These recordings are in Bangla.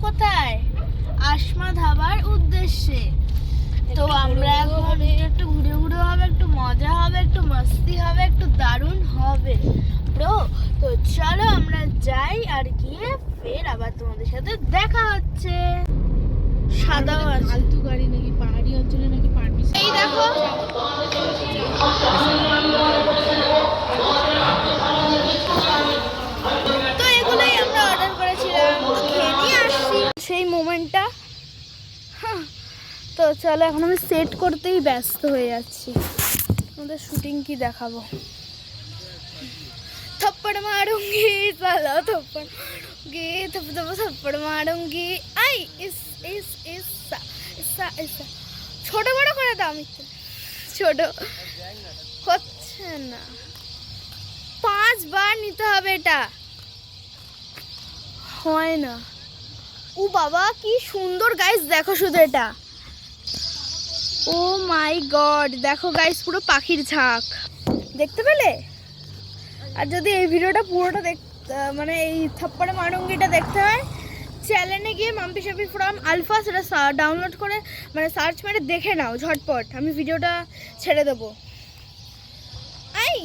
কোথায়? আসমা ধাবার উদ্দেশ্যে। তো আমরা এখন একটু ঘুরে ঘুরে হবে, একটু মজা হবে, একটু মস্তি হবে, একটু দারুণ হবে ব্রো। তো চলো আমরা যাই, আর গিয়ে ফের আবার তোমাদের সাথে দেখা হচ্ছে। সাদা ফালতু গাড়ি নাকি পাহাড়ি অঞ্চলে নাকি পারমিশন। এই দেখো তো এগুলোই আমরা অর্ডার করেছিলাম, তো খেয়ে নিয়ে আসছি সেই মোমেন্টটা। তো চলো এখন আমি সেট করতেই ব্যস্ত হয়ে যাচ্ছি। আমাদের শুটিং কি দেখাবো? थप्पड़ मारूंगी साला थप्पड़ मारूंगी थप्पड़ मारूंगी आई इस सा ছোট বড় করে দাও। আমি ছোট হচ্ছে না, 5 বার নিতে হবে, এটা হয় না। ও বাবা কি সুন্দর গাইস, দেখো শুধু এটা। ও মাই গড, দেখো গাইস পুরো পাখির ঝাঁক, দেখতে পেলে? আর যদি এই ভিডিওটা পুরোটা মানে এই থাপ্পড়ে মারুঙ্গিটা দেখতে হয়, চ্যানেলে গিয়ে মাম্পি শাপি ফ্রম আলফা সেটা ডাউনলোড করে মানে সার্চ মেরে দেখে নাও ঝটপট। আমি ভিডিওটা ছেড়ে দেবো। আই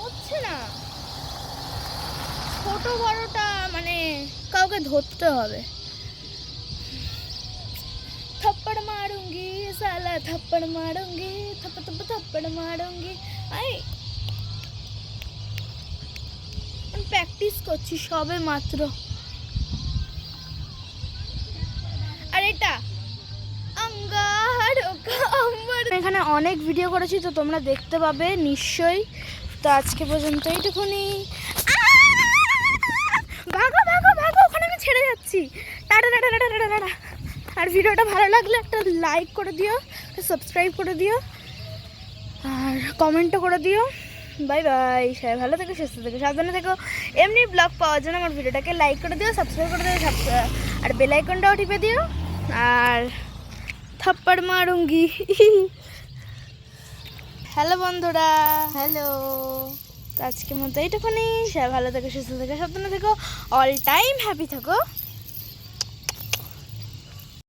হচ্ছে না, ছোট বড়টা মানে কাউকে ধরতে হবে। थप्पड़ मारूंगी साला थप्पड़ मारूंगी थप्पड़ मारूंगी। आई আমি প্র্যাকটিস করছি সবে মাত্র। আর এটা এখানে অনেক ভিডিও করেছি, তো তোমরা দেখতে পাবে নিশ্চয়ই। তো আজকে পর্যন্ত এইটুকুনি। ভাগো ভাগো ভাগো, ওখানে আমি ছেড়ে যাচ্ছি। Ta-ta ta-ta ta-ta ta-ta ta-ta. আর ভিডিওটা ভালো লাগলে একটা লাইক করে দিও, সাবস্ক্রাইব করে দিও, আর কমেন্টও করে দিও। বাই বাই, সবাই ভালো থেকো, সুস্থ থেকো, সাবধানে থেকো। এমনি ব্লগ পাওয়ার জন্য আমার ভিডিওটাকে লাইক করে দিও, সাবস্ক্রাইব করে দিও, আর বেল আইকনটাও টিপে দিও। আর থাপ্পড় মারুঙ্গি। হ্যালো বন্ধুরা, হ্যালো। তো আজকের মতো এইটুকুনি। সবাই ভালো থেকো, সুস্থ থেকো, সাবধানে থেকো, অল টাইম হ্যাপি থেকো।